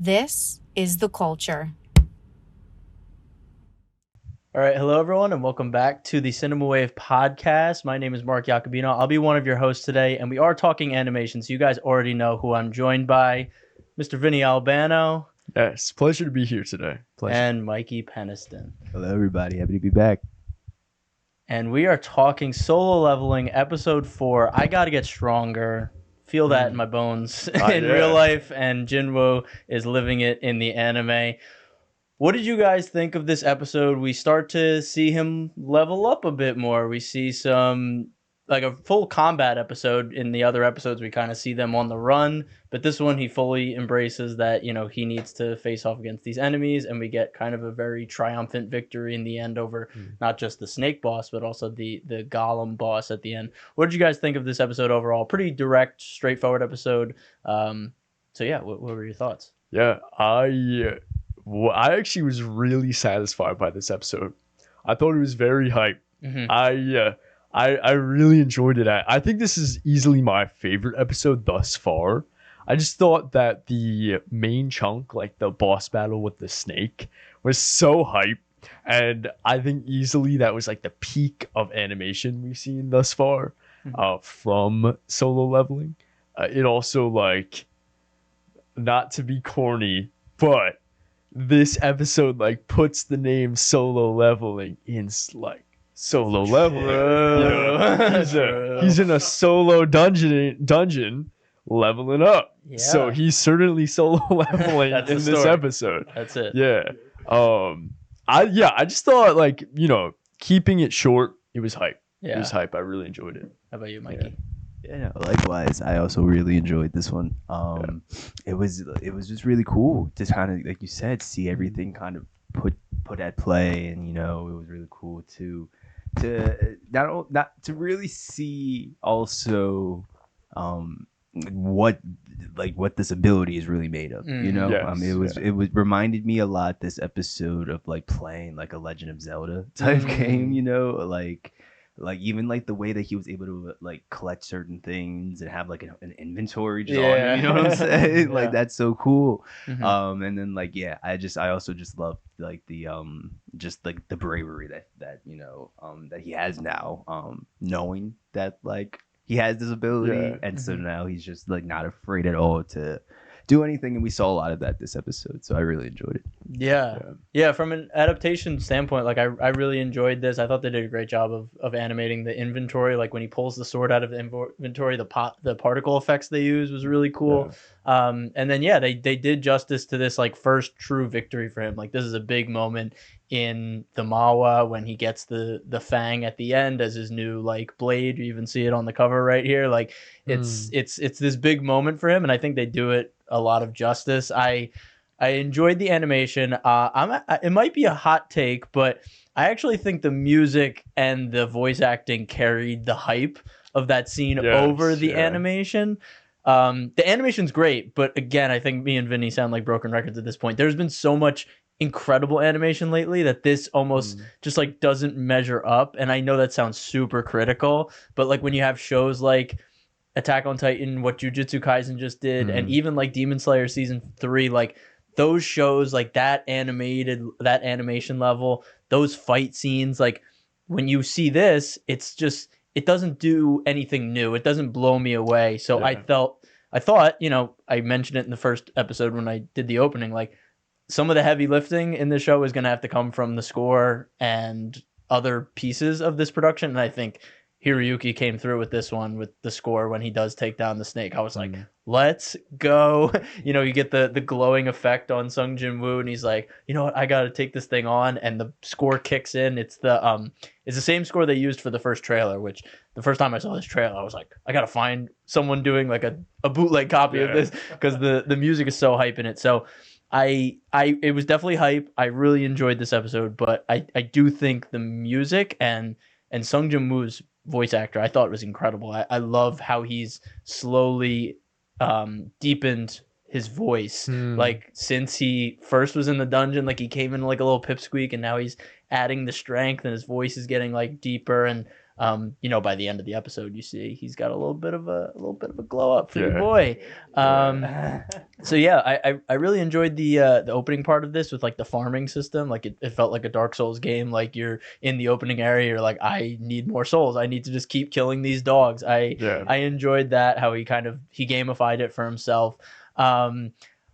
This is the culture. All right, hello everyone, and welcome back to the Cinema Wave podcast. My name is Mark Jacobino. I'll be one of your hosts today, and we are talking animation, so you guys already know who I'm joined by, Mr. Vinny Albano. Yes, pleasure to be here today. Pleasure. And Mikey Peniston. Hello, everybody. Happy to be back. And we are talking Solo Leveling, episode 4. I gotta get stronger. Feel that in my bones in real life, and Jin Woo is living it in the anime. What did you guys think of this episode? We start to see him level up a bit more. We see some, like a full combat episode. In the other episodes, we kind of see them on the run. But this one, he fully embraces that, he needs to face off against these enemies. And we get kind of a very triumphant victory in the end over not just the snake boss, but also the golem boss at the end. What did you guys think of this episode overall? Pretty direct, straightforward episode. So yeah, what were your thoughts? Yeah, I actually was really satisfied by this episode. I thought it was very hype. Mm-hmm. I really enjoyed it. I think this is easily my favorite episode thus far. I just thought that the main chunk, like the boss battle with the snake, was so hype. And I think easily that was like the peak of animation we've seen thus far from Solo Leveling. It also, like, not to be corny, but this episode like puts the name Solo Leveling in like Solo Leveling. He's in a solo dungeon leveling up. Yeah. So he's certainly solo leveling in this story. episode. That's it. Yeah. I just thought, like, keeping it short, it was hype. Yeah. It was hype. I really enjoyed it. How about you, Mikey? Yeah, likewise. I also really enjoyed this one. It was just really cool to kind of, like you said, see everything kind of put at play, and it was really cool to not to really see also what this ability is really made of. Yes, it was reminded me a lot, this episode, of like playing like a Legend of Zelda type game. Like even like the way that he was able to like collect certain things and have like an inventory just on him, you know what I'm saying? Like, that's so cool. Mm-hmm. And then, like, yeah, I also just love like the just like the bravery that that he has now, knowing that like he has this ability, and so now he's just like not afraid at all to do anything, and we saw a lot of that this episode, so I really enjoyed it. Yeah, from an adaptation standpoint, like I really enjoyed this. I thought they did a great job of animating the inventory. Like when he pulls the sword out of the inventory, the particle effects they use was really cool. And then they did justice to this like first true victory for him. Like this is a big moment in the Mawa when he gets the fang at the end as his new like blade. You even see it on the cover right here. Like it's this big moment for him, and I think they do it a lot of justice. I enjoyed the animation. It might be a hot take, but I actually think the music and the voice acting carried the hype of that scene over the animation. The animation's great, but again, I think me and Vinny sound like broken records at this point. There's been so much incredible animation lately that this almost just like doesn't measure up. And I know that sounds super critical, but like when you have shows like Attack on Titan, what Jujutsu Kaisen just did, and even like Demon Slayer season 3, like those shows, like that animation level, those fight scenes, like when you see this, it doesn't do anything new. It doesn't blow me away. So I thought, I mentioned it in the first episode when I did the opening, like some of the heavy lifting in the show is going to have to come from the score and other pieces of this production. And I think Hiroyuki came through with this one, with the score when he does take down the snake. I was like, let's go. You get the glowing effect on Sung Jin Woo, and he's like, you know what, I gotta take this thing on, and the score kicks in. It's the same score they used for the first trailer, which the first time I saw this trailer, I was like, I gotta find someone doing like a bootleg copy of this, because the music is so hype in it. So it was definitely hype. I really enjoyed this episode, but I do think the music and Sung Jin Woo's voice actor, I thought was incredible. I love how he's slowly deepened his voice. Like since he first was in the dungeon, like he came in like a little pipsqueak, and now he's adding the strength, and his voice is getting like deeper. And By the end of the episode, you see he's got a little bit of a glow up for your boy. So yeah, I really enjoyed the opening part of this with like the farming system. Like it felt like a Dark Souls game. Like you're in the opening area, you're like, I need more souls. I need to just keep killing these dogs. I enjoyed that, how he gamified it for himself.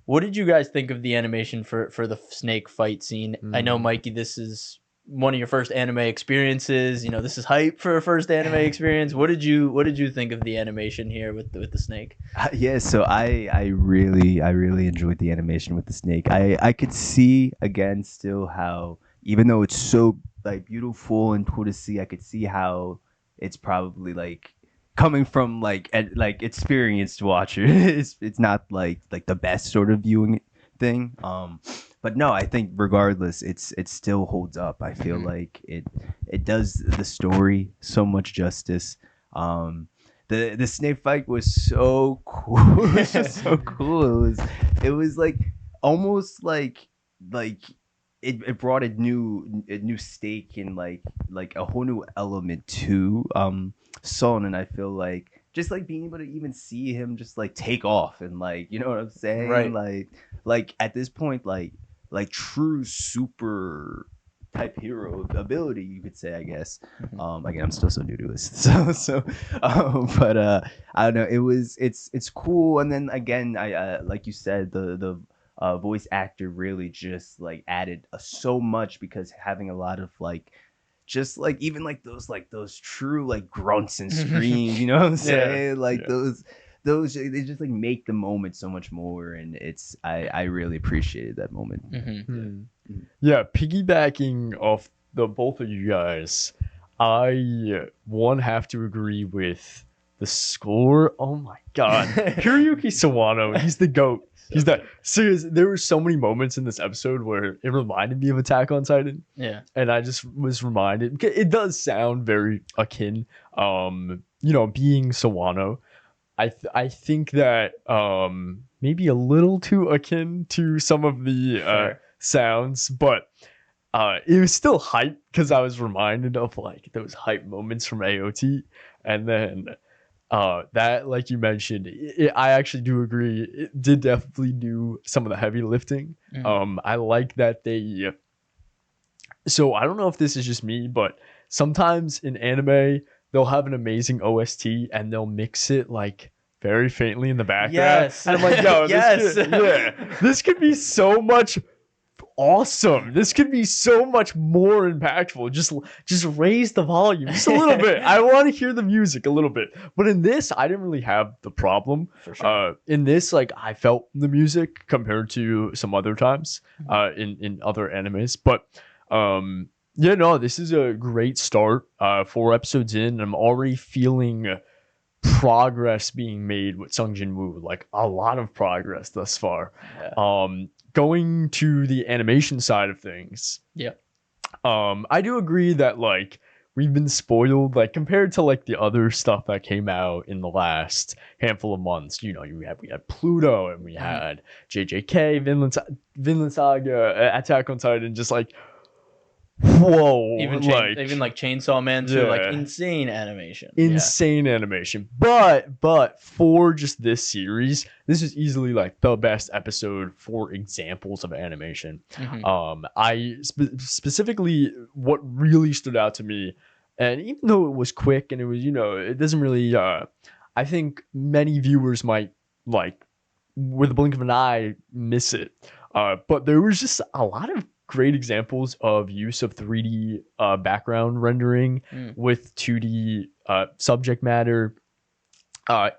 What did you guys think of the animation for the snake fight scene? I know, Mikey, this is one of your first anime experiences. This is hype for a first anime experience. What did you think of the animation here with the snake? Yeah, so I really enjoyed the animation with the snake. I could see again still how, even though it's so like beautiful and cool to see, I could see how it's probably like coming from like experienced watchers. it's not like the best sort of viewing thing. But no, I think regardless, it still holds up. I feel like it does the story so much justice. The snake fight was so cool. It was just so cool. It was like almost like it brought a new stake and like a whole new element to Son, and I feel like just like being able to even see him just like take off and like, you know what I'm saying? Right. Like at this point, like true super type hero ability, you could say, I guess. Again, I'm still so new to this, but I don't know. It's cool, and then again, I like you said, the voice actor really just like added so much, because having a lot of like just like even like those true like grunts and screams, you know what I'm saying? Those they just like make the moment so much more, and I really appreciated that moment. Yeah, piggybacking off the both of you guys, I have to agree with the score. Oh my god, Hiroyuki Sawano, he's the GOAT. He's that serious. There were so many moments in this episode where it reminded me of Attack on Titan. Yeah, and I just was reminded. It does sound very akin. Being Sawano, I think that maybe a little too akin to some of the sounds, but it was still hype because I was reminded of like those hype moments from AOT, and then. That, like you mentioned, I actually do agree. It did definitely do some of the heavy lifting. I like that they. So I don't know if this is just me, but sometimes in anime they'll have an amazing OST and they'll mix it like very faintly in the background. Yes, and I'm like, yo, this could be so much. Awesome. This could be so much more impactful. Just raise the volume just a little bit. I want to hear the music a little bit. But in this, I didn't really have the problem. For sure. In this, like I felt the music compared to some other times in other animes. But this is a great start. 4 episodes in, I'm already feeling progress being made with Jin Woo. Like a lot of progress thus far. Yeah. Going to the animation side of things. Yeah. I do agree that like we've been spoiled, like compared to like the other stuff that came out in the last handful of months. We had Pluto and we had JJK, Vinland Saga, Attack on Titan, just like whoa, even like Chainsaw Man too, like insane animation. Animation. But for just this series, this is easily like the best episode for examples of animation. I specifically, what really stood out to me, and even though it was quick and it was, it doesn't really I think many viewers might like with a blink of an eye miss it, but there was just a lot of great examples of use of 3D background rendering with 2D subject matter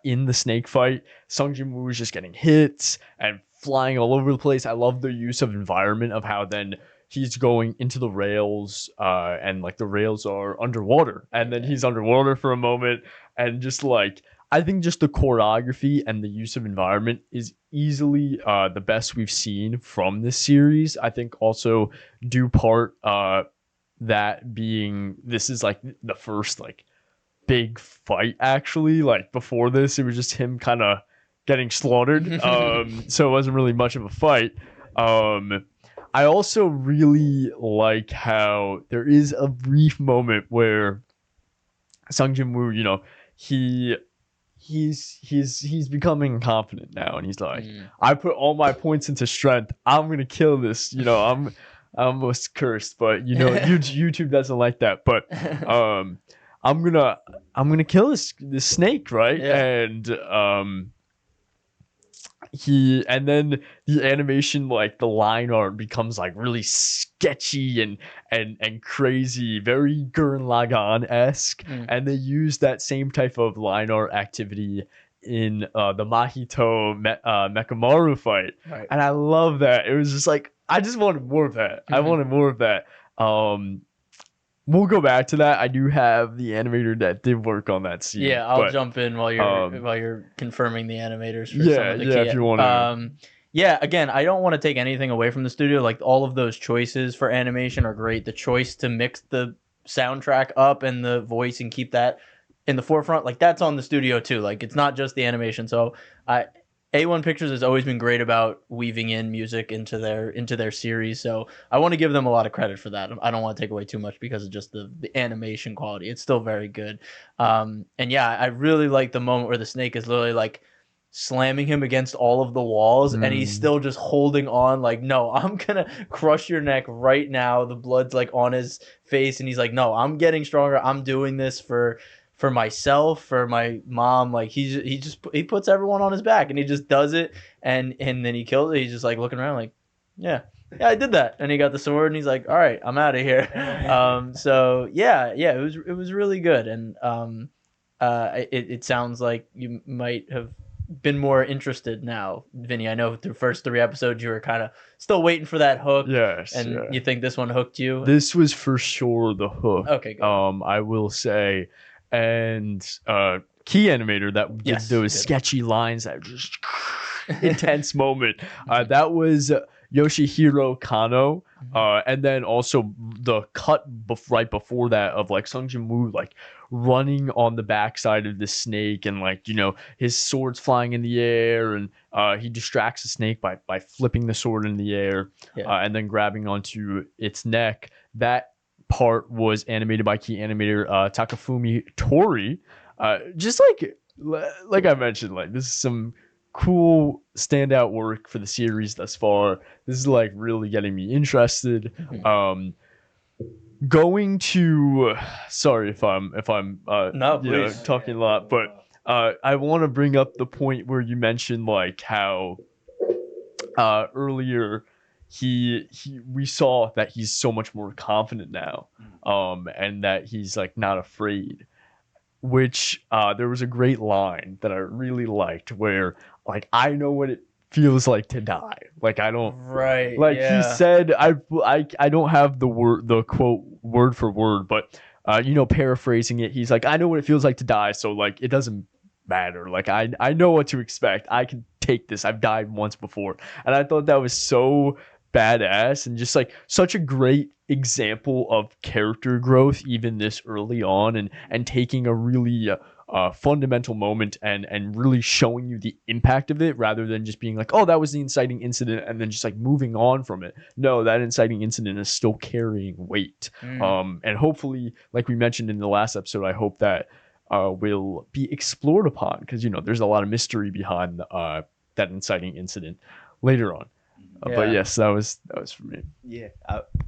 in the snake fight. Jin Woo was just getting hits and flying all over the place. I love the use of environment, of how then he's going into the rails and like the rails are underwater, and then he's underwater for a moment, and just like I think just the choreography and the use of environment is easily the best we've seen from this series. I think also due part that being this is like the first like big fight actually. Like before this, it was just him kind of getting slaughtered. So it wasn't really much of a fight. I also really like how there is a brief moment where Sung Jin Woo, you know, he's becoming confident now, and he's like, I put all my points into strength. I'm gonna kill this. You know, I'm almost cursed, but you know, YouTube doesn't like that. But I'm gonna kill this snake, right? Yeah. And and then the animation, like the line art becomes like really sketchy and crazy, very Gurren Lagann-esque. And they use that same type of line art activity in the Mahito Mekamaru fight. Right. And I love that. It was just like, I just wanted more of that. I wanted more of that. We'll go back to that. I do have the animator that did work on that scene. Yeah, I'll jump in while you're confirming the animators for some of the key. If you want to. Yeah, again, I don't want to take anything away from the studio. Like, all of those choices for animation are great. The choice to mix the soundtrack up and the voice and keep that in the forefront, like, that's on the studio too. Like, it's not just the animation. So A1 Pictures has always been great about weaving in music into their series. So I want to give them a lot of credit for that. I don't want to take away too much because of just the animation quality. It's still very good. And yeah, I really like the moment where the snake is literally like slamming him against all of the walls, and he's still just holding on, like, no, I'm gonna crush your neck right now. The blood's like on his face, and he's like, no, I'm getting stronger. I'm doing this for myself, for my mom. Like, he puts everyone on his back, and he just does it, and then he kills it. He's just like looking around like, yeah, I did that. And he got the sword, and he's like, all right, I'm out of here. So yeah, it was really good. And it sounds like you might have been more interested now, Vinny. I know through first 3 episodes you were kind of still waiting for that hook. Yes. And you think this one hooked you? This was for sure the hook. Okay, good. I will say. And key animator that did those sketchy lines, that just intense moment. That was Yoshihiro Kano. And then also the cut right before that of like Sung Jin Woo like running on the backside of the snake, and like, you know, his sword's flying in the air, and he distracts the snake by flipping the sword in the air, and then grabbing onto its neck. That part was animated by key animator Takafumi Tori. Just like I mentioned, like, this is some cool standout work for the series thus far. This is like really getting me interested. Going to, sorry if I'm no, you know, talking a lot, but I want to bring up the point where you mentioned like how earlier we saw that he's so much more confident now, and that he's like not afraid, which there was a great line that I really liked where like, I know what it feels like to die. Like, I don't, right, like, he said, I don't have the quote word for word, but you know, paraphrasing it, he's like, I know what it feels like to die, so like, it doesn't matter. Like, I know what to expect. I can take this. I've died once before. And I thought that was so badass, and just like such a great example of character growth even this early on, and taking a really fundamental moment and really showing you the impact of it, rather than just being like, oh, that was the inciting incident, and then just like moving on from it. No, that inciting incident is still carrying weight. And hopefully, like we mentioned in the last episode, I hope that will be explored upon, because, you know, there's a lot of mystery behind that inciting incident later on. But yes, that was for me. Yeah,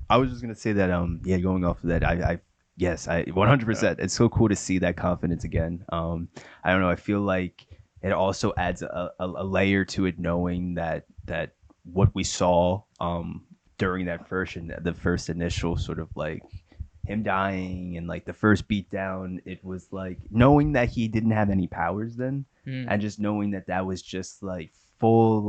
I was just gonna say that. Going off of that, I 100%. It's so cool to see that confidence again. I don't know. I feel like it also adds a layer to it, knowing that what we saw during that the first initial sort of like him dying and like the first beatdown, it was like knowing that he didn't have any powers then, and just knowing that was just like full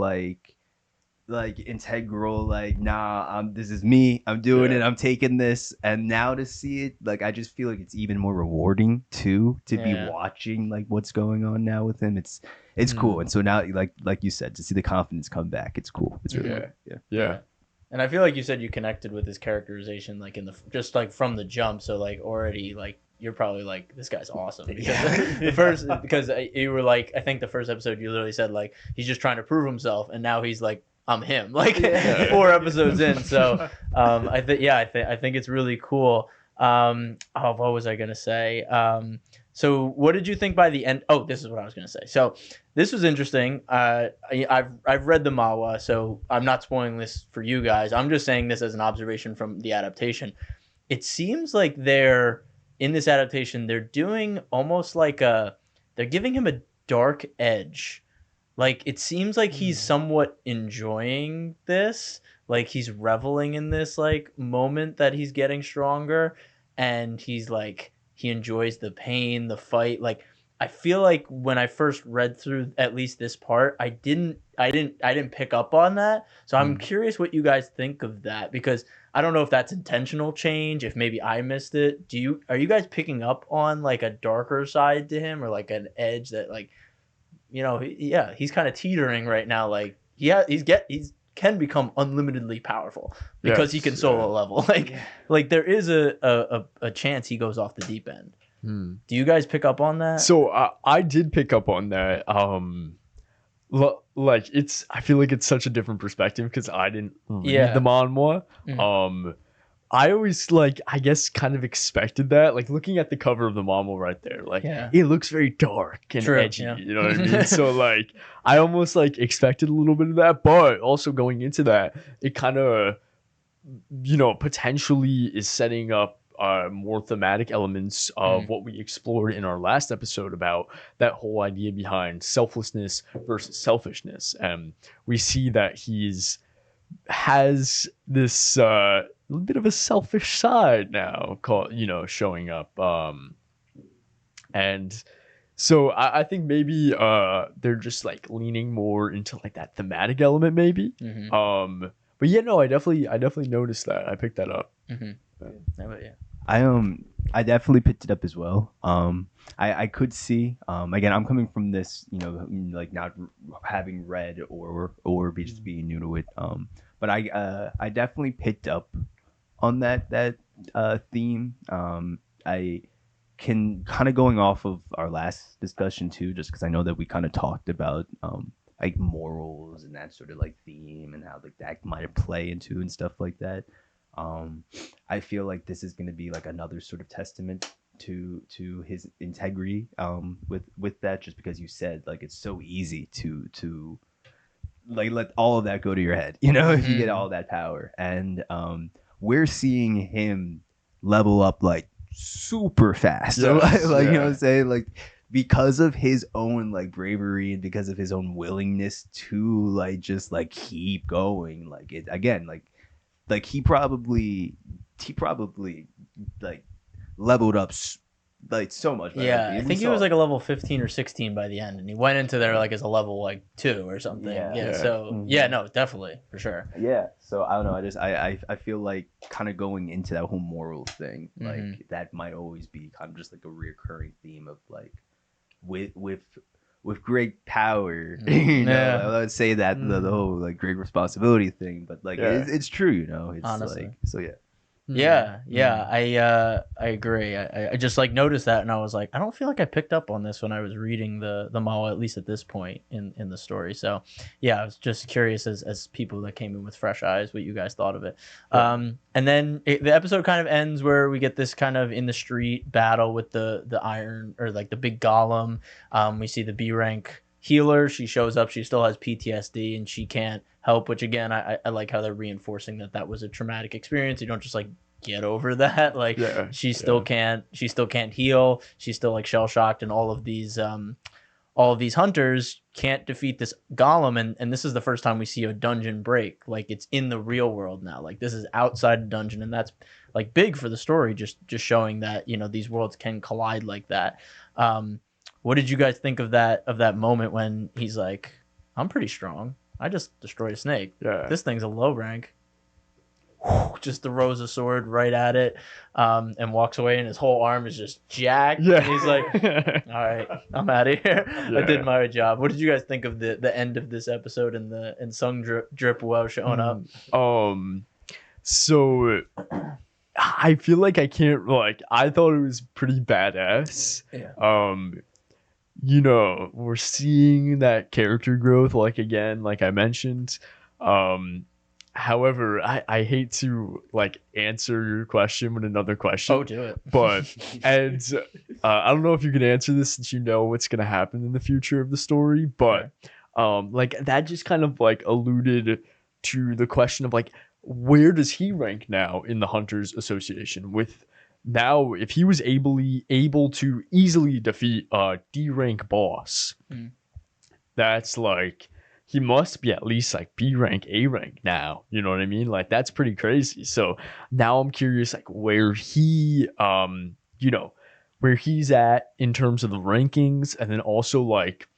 like integral, like, nah, this is me, I'm doing it, I'm taking this. And now to see it, like, I just feel like it's even more rewarding too, to be watching like what's going on now with him. It's cool. And so now, like you said, to see the confidence come back, it's cool. It's really yeah. And I feel like you said you connected with his characterization, like in the just like from the jump. So like already, like, you're probably like, this guy's awesome, because because you were like, I think the first episode you literally said like, he's just trying to prove himself, and now he's like, I'm him, like 4 episodes in. So I think it's really cool. What was I gonna say? So what did you think by the end? Oh, this is what I was gonna say. So this was interesting. I've read the manhwa, so I'm not spoiling this for you guys. I'm just saying this as an observation from the adaptation. It seems like they're in this adaptation. They're doing almost like they're giving him a dark edge. Like it seems like he's somewhat enjoying this. Like he's reveling in this like moment that he's getting stronger, and he's like he enjoys the pain, the fight. Like I feel like when I first read through at least this part, I didn't pick up on that. So I'm curious what you guys think of that, because I don't know if that's intentional change, if maybe I missed it. Are you guys picking up on like a darker side to him, or like an edge that like, he's kind of teetering right now. Like he's can become unlimitedly powerful because he can solo level. Like there is a chance he goes off the deep end. Do you guys pick up on that? So I did pick up on that. Like I feel like it's such a different perspective because I didn't read the manhwa. I always I guess kind of expected that. Like looking at the cover of the manhwa right there, it looks very dark and edgy. Yeah. You know what I mean? So like I almost expected a little bit of that, but also going into that, it kind of potentially is setting up more thematic elements of what we explored in our last episode about that whole idea behind selflessness versus selfishness. And we see that has this bit of a selfish side now showing up. And so I think maybe they're just leaning more into that thematic element maybe. But yeah, no, I definitely noticed that. I picked that up. I definitely picked it up as well. I could see, again, I'm coming from this, not having read or just being new to it. But I definitely picked up on that theme. I can kind of going off of our last discussion too, just because I know that we kind of talked about morals and that sort of theme and how that might play into and stuff like that. I feel like this is going to be another sort of testament to his integrity with that, just because you said it's so easy to let all of that go to your head, if you get all that power. And we're seeing him level up super fast. So, you know what I'm saying? Because of his own bravery and because of his own willingness to just keep going. He probably leveled up so much better. Yeah, I think he was a level 15 or 16 by the end, and he went into there as a level 2 or something. No, definitely for sure. Yeah, so I don't know. I feel kind of going into that whole moral thing, that might always be kind of just a reoccurring theme of with great power, I would say that the whole great responsibility thing, but it's true, It's honestly. So yeah. I agree. I just noticed that, and I was like, I don't feel like I picked up on this when I was reading the manhwa, at least at this point in the story. So yeah, I was just curious as people that came in with fresh eyes what you guys thought of it. And then the episode kind of ends where we get this kind of in the street battle with the iron, or the big golem. We see the B rank healer. She shows up. She still has PTSD and she can't help, which again, I like how they're reinforcing that was a traumatic experience. You don't just get over that. She still can't heal. She's still shell shocked, and all of these hunters can't defeat this golem. And this is the first time we see a dungeon break. It's in the real world now. This is outside the dungeon, and that's big for the story, just showing that these worlds can collide like that. What did you guys think of that moment when he's like, I'm pretty strong, I just destroyed a snake. This thing's a low rank. Just throws a sword right at it, and walks away, and his whole arm is just jacked. And he's like, all right, I'm out of here. I did my job. What did you guys think of the end of this episode and Sung Drip Wow showing up? So I feel like I can't I thought it was pretty badass. We're seeing that character growth again, I mentioned. However, I hate to like answer your question with another question. Oh, do it. But and I don't know if you can answer this since you know what's gonna happen in the future of the story, but like that just kind of like alluded to the question of like where does he rank now in the Hunters Association with now if he was able to easily defeat a D rank boss, that's like he must be at least like B rank, A rank now. You know what I mean? Like that's pretty crazy. So now I'm curious like where he you know, where he's at in terms of the rankings, and then also like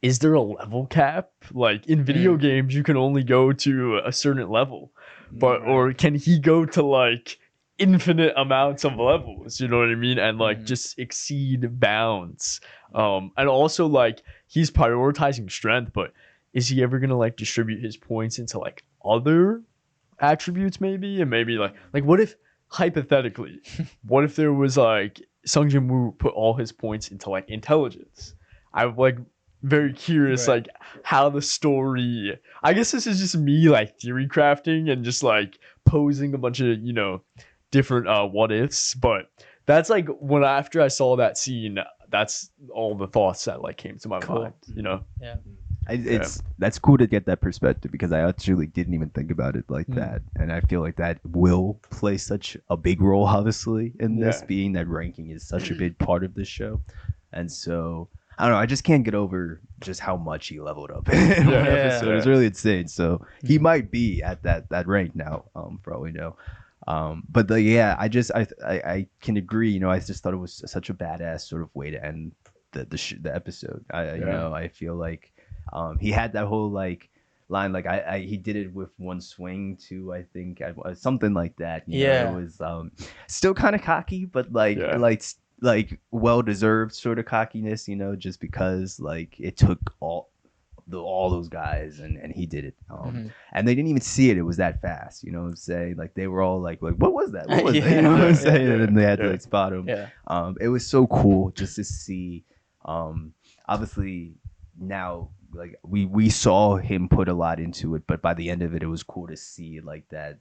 is there a level cap? Like in video games you can only go to a certain level. But or can he go to like infinite amounts of levels, you know what I mean, and like just exceed bounds, and also like he's prioritizing strength, but is he ever gonna like distribute his points into like other attributes maybe, and maybe like what if hypothetically what if there was like Jin Woo put all his points into like intelligence? I'm like very curious like how the story, I guess this is just me like theory crafting and just like posing a bunch of, you know, different what ifs, but that's like when after I saw that scene, that's all the thoughts that like came to my mind, you know. That's cool to get that perspective, because I actually didn't even think about it like that, and I feel like that will play such a big role obviously in this, being that ranking is such a big part of this show. And so I don't know, I just can't get over just how much he leveled up in one episode. It's really insane. So he might be at that rank now, for all we know. But I can agree. You know, I just thought it was such a badass sort of way to end the episode. You know, I feel like he had that whole like line, like he did it with one swing too. I think something like that. You know, it was still kind of cocky, but like well deserved sort of cockiness. You know, just because like it took all those guys and he did it, and they didn't even see it was that fast, you know what I'm saying, like they were all like what was that, you know what I'm saying, and they had to like spot him. It was so cool just to see, obviously now like we saw him put a lot into it, but by the end of it was cool to see like that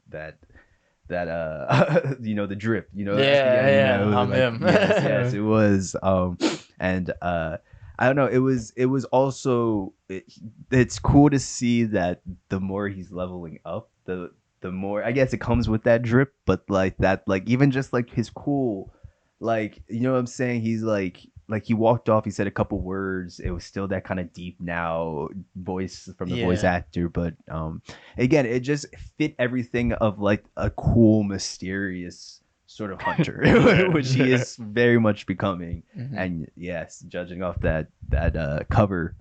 you know, the drip, you know, I'm like, him. yes it was, and I don't know. It was also it's cool to see that the more he's leveling up, the more I guess it comes with that drip, but like that, like even just like his cool, like, you know what I'm saying, he's like he walked off, he said a couple words, it was still that kind of deep now voice from the voice actor, but again it just fit everything of like a cool mysterious sort of hunter, which he is very much becoming. And yes, judging off that cover,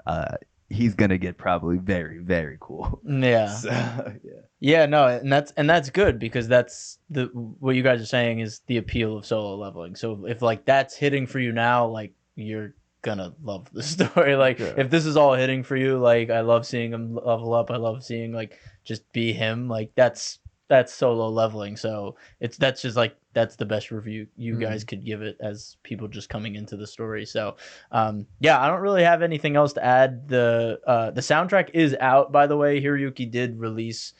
he's gonna get probably very, very cool. So, no, and that's good, because that's what you guys are saying is the appeal of solo leveling. So if like that's hitting for you now, like you're gonna love the story. Like if this is all hitting for you, like I love seeing him level up, I love seeing like just be him, like that's solo leveling. So that's the best review you guys could give it as people just coming into the story. So I don't really have anything else to add. The soundtrack is out, by the way. Hiroyuki did release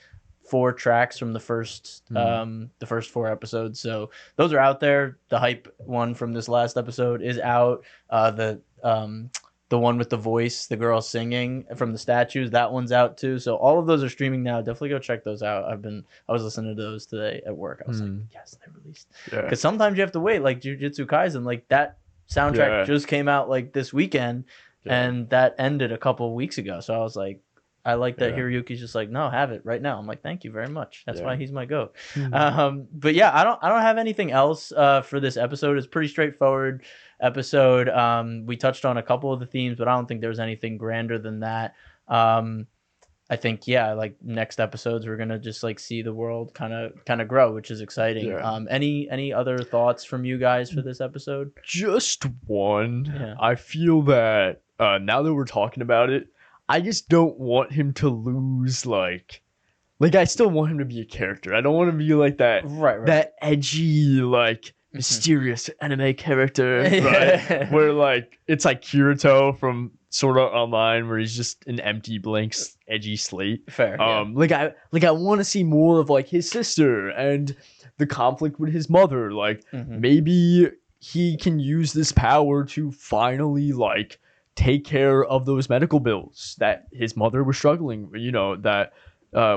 4 tracks from the first 4 episodes, so those are out there. The hype one from this last episode is out. The one with the voice, the girl singing from the statues, that one's out too. So all of those are streaming now. Definitely go check those out. I was listening to those today at work. I was like, yes, they released. Because sometimes you have to wait, like Jujutsu Kaisen, like that soundtrack just came out like this weekend, and that ended a couple of weeks ago. So I was like, I like that Hiroyuki's just like, no, have it right now. I'm like, thank you very much. That's why he's my goat. But yeah, I don't have anything else for this episode. It's pretty straightforward episode. We touched on a couple of the themes, but I don't think there's anything grander than that. I think like next episodes we're gonna just like see the world kind of grow, which is exciting. Any other thoughts from you guys for this episode? Just one. I feel that now that we're talking about it, I just don't want him to lose like I still want him to be a character. I don't want to be like that that edgy like mysterious anime character, right? Where like it's like Kirito from sort of online where he's just an empty blank edgy slate. Fair. Like I want to see more of like his sister and the conflict with his mother. Like maybe he can use this power to finally like take care of those medical bills that his mother was struggling, that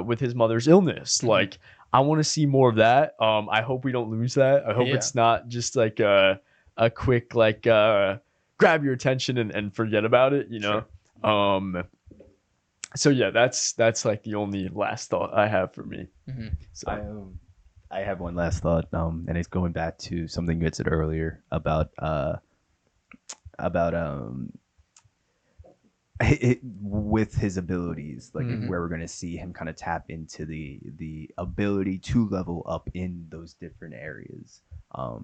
with his mother's illness. Like I want to see more of that. I hope we don't lose that. I hope it's not just like a quick like grab your attention and forget about it, Sure. So yeah, that's like the only last thought I have for me. So I have one last thought, and it's going back to something you had said earlier about with his abilities, like where we're going to see him kind of tap into the ability to level up in those different areas.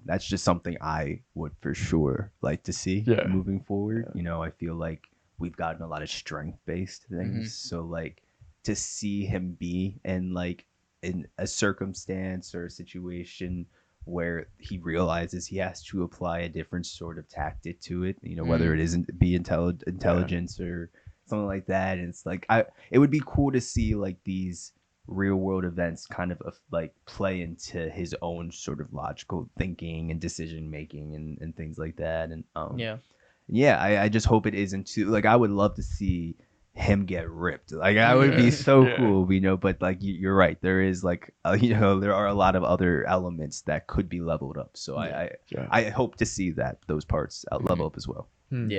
That's just something I would for sure like to see moving forward. I feel like we've gotten a lot of strength based things, so like to see him be in like in a circumstance or a situation where he realizes he has to apply a different sort of tactic to it, whether it isn't be intelligence or something like that. And it's like it would be cool to see like these real world events kind of like play into his own sort of logical thinking and decision making and things like that. And I just hope it isn't too like I would love to see him get ripped. Like that would be so cool, but like you're right, there is like there are a lot of other elements that could be leveled up, so I hope to see those parts level up as well. And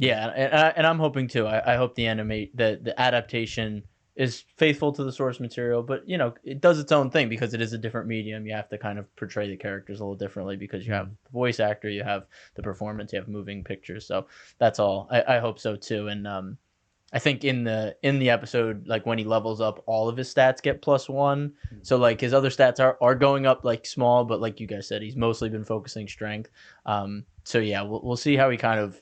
I'm hoping too. I hope the adaptation is faithful to the source material, but it does its own thing because it is a different medium. You have to kind of portray the characters a little differently because you have the voice actor, you have the performance, you have moving pictures. So that's all. I hope so too. And I think in the episode, like when he levels up, all of his stats get +1. So like his other stats are going up like small, but like you guys said, he's mostly been focusing strength. So yeah, we'll see how he kind of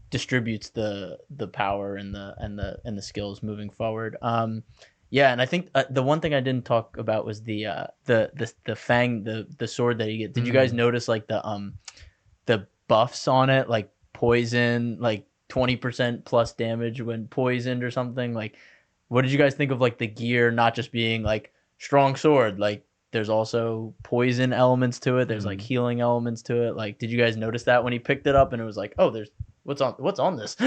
distributes the power and the skills moving forward. And I think the one thing I didn't talk about was the fang, the sword that he gets. Did you guys notice like the buffs on it, like poison, like 20% plus damage when poisoned or something? Like what did you guys think of like the gear not just being like strong sword, like there's also poison elements to it, there's like healing elements to it? Like did you guys notice that when he picked it up and it was like, oh, there's what's on this?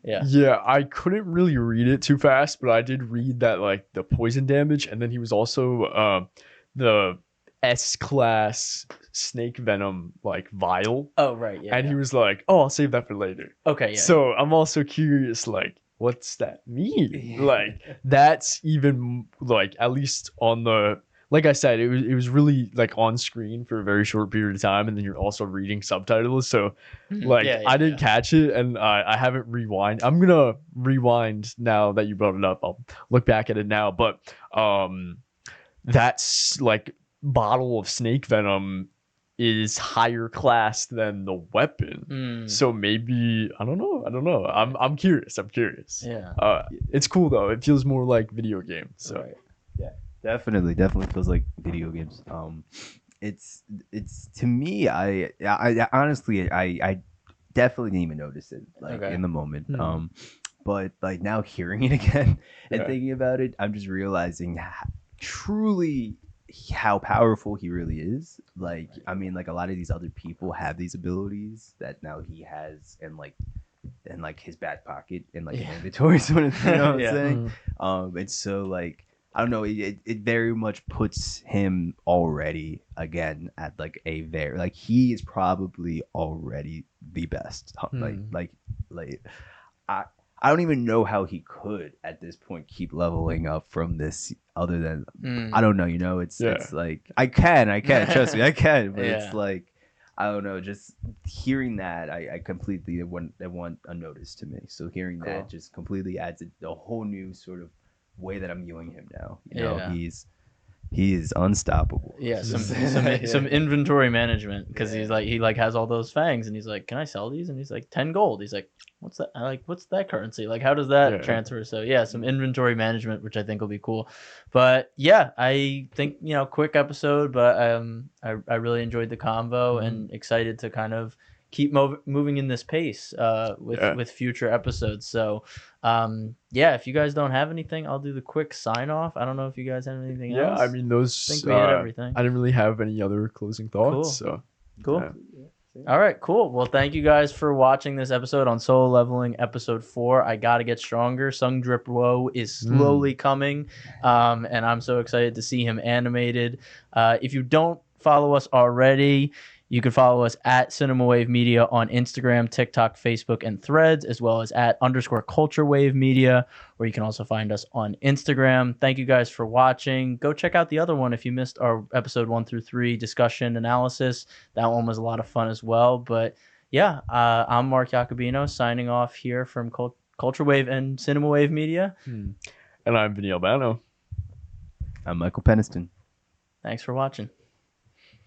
Yeah, I couldn't really read it too fast, but I did read that like the poison damage, and then he was also the S-class snake venom like vial. Oh right, yeah. And he was like, "Oh, I'll save that for later." Okay, yeah. So I'm also curious, like, what's that mean? Like, that's even like at least on the, like I said, it was really like on screen for a very short period of time, and then you're also reading subtitles. So like I didn't catch it, and I haven't rewind. I'm gonna rewind now that you brought it up. I'll look back at it now, but that's like bottle of snake venom is higher class than the weapon. So maybe I don't know. I'm curious. Yeah. It's cool though. It feels more like video game. So right. Yeah. Definitely feels like video games. It's to me, I honestly I definitely didn't even notice it like in the moment. But like now hearing it again and thinking about it, I'm just realizing truly how powerful he really is. Like I mean, like a lot of these other people have these abilities that now he has, and like his back pocket and like his inventory sort of thing. You know what I'm saying? And so like I don't know, it very much puts him already again at like a very like he is probably already the best. Like I don't even know how he could at this point keep leveling up from this other than I don't know, it's like I can trust me, I can, but it's like I don't know, just hearing that I completely it went unnoticed to me. So hearing that just completely adds a whole new sort of way that I'm viewing him now. You know, he is unstoppable. Yeah, some inventory management, because he has all those fangs, and he's like, "Can I sell these?" And he's like, 10 gold. He's like, "What's that? What's that currency? Like, how does that transfer?" So yeah, some inventory management, which I think will be cool. But yeah, I think quick episode, but I really enjoyed the convo and excited to kind of moving in this pace Yeah. with future episodes. So yeah, if you guys don't have anything, I'll do the quick sign off. I don't know if you guys have anything Yeah, else. I mean those. I think we hit everything. I didn't really have any other closing thoughts. Cool. So Cool. yeah. All right, cool. Well, thank you guys for watching this episode on Solo Leveling, episode 4. I Gotta Get Stronger. Sung Drip Woe is slowly coming, and I'm so excited to see him animated. If you don't follow us already, you can follow us at Cinema Wave Media on Instagram, TikTok, Facebook, and Threads, as well as at _Culture Wave Media, where you can also find us on Instagram. Thank you guys for watching. Go check out the other one if you missed our episode 1 through 3 discussion analysis. That one was a lot of fun as well. But yeah, I'm Mark Jacobino signing off here from Culture Wave and Cinema Wave Media. And I'm Vinny Albano. I'm Michael Peniston. Thanks for watching.